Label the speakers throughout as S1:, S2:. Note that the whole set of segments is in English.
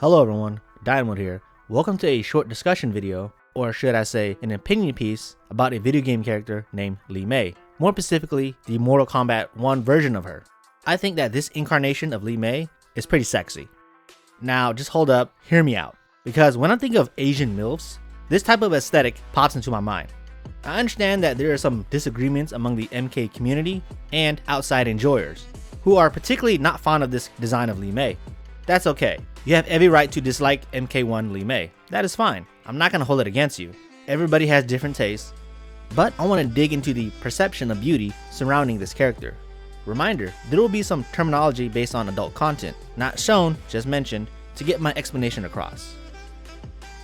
S1: Hello everyone, Dynamite here. Welcome to a short discussion video, or should I say an opinion piece about a video game character named Li Mei. More specifically, the Mortal Kombat 1 version of her. I think that this incarnation of Li Mei is pretty sexy. Now just hold up, hear me out. Because when I think of Asian MILFs, this type of aesthetic pops into my mind. I understand that there are some disagreements among the MK community and outside enjoyers, who are particularly not fond of this design of Li Mei. That's okay. You have every right to dislike MK1 Li Mei. That is fine. I'm not going to hold it against you. Everybody has different tastes. But I want to dig into the perception of beauty surrounding this character. Reminder, there will be some terminology based on adult content, not shown, just mentioned, to get my explanation across.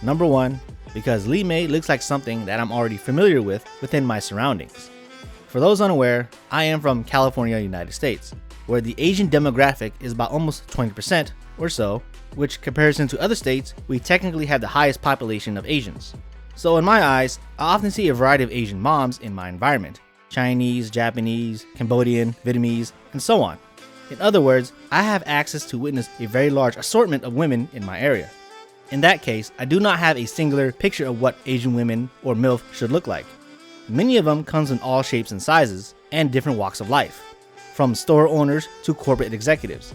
S1: Number 1, because Li Mei looks like something that I'm already familiar with within my surroundings. For those unaware, I am from California, United States, where the Asian demographic is about almost 20% or so, which comparison to other states, we technically have the highest population of Asians. So in my eyes, I often see a variety of Asian moms in my environment. Chinese, Japanese, Cambodian, Vietnamese, and so on. In other words, I have access to witness a very large assortment of women in my area. In that case, I do not have a singular picture of what Asian women or MILF should look like. Many of them comes in all shapes and sizes and different walks of life, from store owners to corporate executives.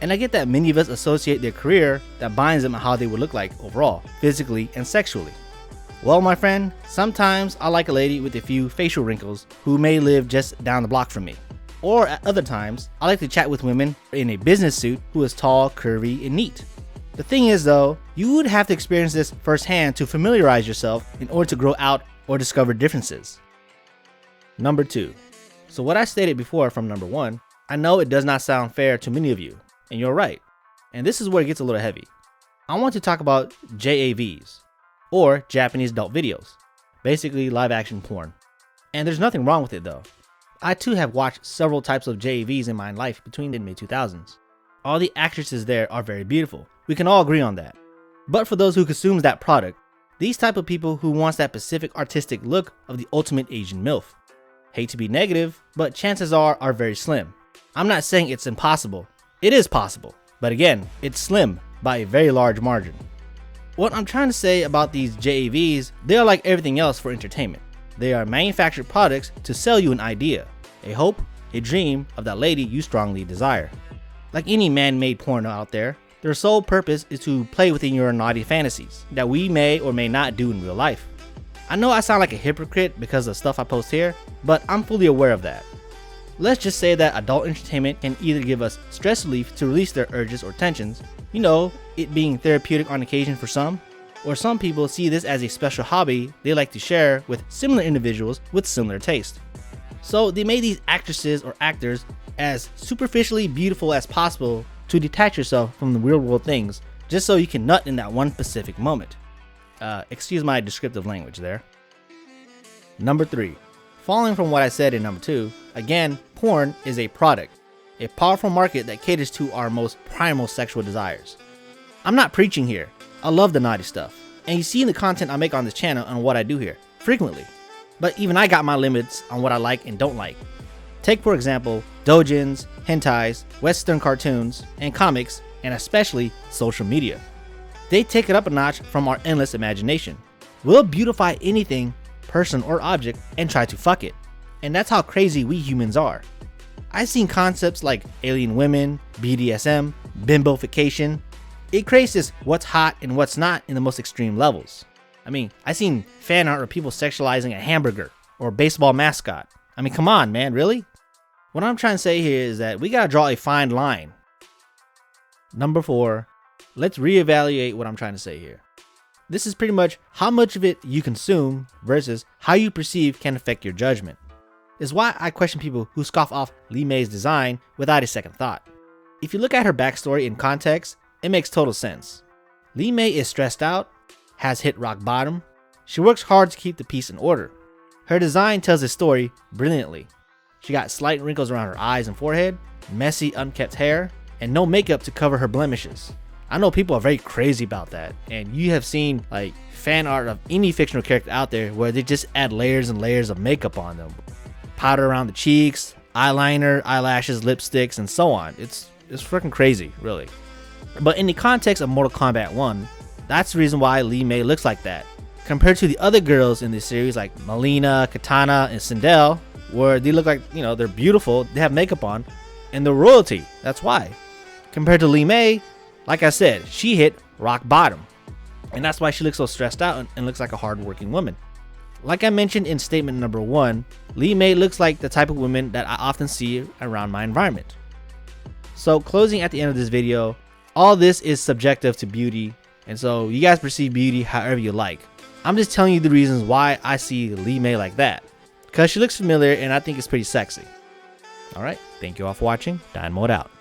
S1: And I get that many of us associate their career that binds them how they would look like overall, physically and sexually. Well, my friend, sometimes I like a lady with a few facial wrinkles who may live just down the block from me. Or at other times, I like to chat with women in a business suit who is tall, curvy, and neat. The thing is though, you would have to experience this firsthand to familiarize yourself in order to grow out or discover differences. Number 2. So what I stated before from number 1, I know it does not sound fair to many of you. And you're right. And this is where it gets a little heavy. I want to talk about JAVs, or Japanese adult videos, basically live action porn. And there's nothing wrong with it though. I too have watched several types of JAVs in my life between the mid-2000s. All the actresses there are very beautiful. We can all agree on that. But for those who consumes that product, these type of people who wants that specific artistic look of the ultimate Asian MILF. Hate to be negative, but chances are very slim. I'm not saying it's impossible. It is possible, but again, it's slim by a very large margin. What I'm trying to say about these JAVs, they are like everything else for entertainment. They are manufactured products to sell you an idea, a hope, a dream of that lady you strongly desire. Like any man-made porno out there, their sole purpose is to play within your naughty fantasies that we may or may not do in real life. I know I sound like a hypocrite because of stuff I post here, but I'm fully aware of that. Let's just say that adult entertainment can either give us stress relief to release their urges or tensions, it being therapeutic on occasion for some, or some people see this as a special hobby they like to share with similar individuals with similar taste. So they made these actresses or actors as superficially beautiful as possible to detach yourself from the real world things, just so you can nut in that one specific moment. Excuse my descriptive language there. Number 3. Following from what I said in number 2, again, porn is a product, a powerful market that caters to our most primal sexual desires. I'm not preaching here. I love the naughty stuff, and you see in the content I make on this channel and what I do here, frequently. But even I got my limits on what I like and don't like. Take for example, doujins, hentais, western cartoons, and comics, and especially social media. They take it up a notch from our endless imagination. We'll beautify anything, person or object, and try to fuck it. And that's how crazy we humans are. I've seen concepts like alien women, BDSM, bimbofication. It creates this what's hot and what's not in the most extreme levels. I've seen fan art of people sexualizing a hamburger or a baseball mascot. Come on, man, really? What I'm trying to say here is that we gotta draw a fine line. Number 4, let's reevaluate what I'm trying to say here. This is pretty much how much of it you consume versus how you perceive can affect your judgment. Is why I question people who scoff off Li Mei's design without a second thought. If you look at her backstory in context, it makes total sense. Li Mei is stressed out, has hit rock bottom. She works hard to keep the peace in order. Her design tells a story brilliantly. She got slight wrinkles around her eyes and forehead, messy unkept hair, and no makeup to cover her blemishes. I know people are very crazy about that, and you have seen like fan art of any fictional character out there where they just add layers and layers of makeup on them. Powder around the cheeks, eyeliner, eyelashes, lipsticks, and so on. It's freaking crazy, really. But in the context of Mortal Kombat 1, that's the reason why Li Mei looks like that. Compared to the other girls in this series like Melina, Katana, and Sindel, where they look like, they're beautiful, they have makeup on, and they're royalty. That's why. Compared to Li Mei, like I said, she hit rock bottom. And that's why she looks so stressed out and looks like a hardworking woman. Like I mentioned in statement number 1, Li Mei looks like the type of woman that I often see around my environment. So closing at the end of this video, all this is subjective to beauty, and so you guys perceive beauty however you like. I'm just telling you the reasons why I see Li Mei like that, because she looks familiar and I think it's pretty sexy. Alright, thank you all for watching. Dine Mode out.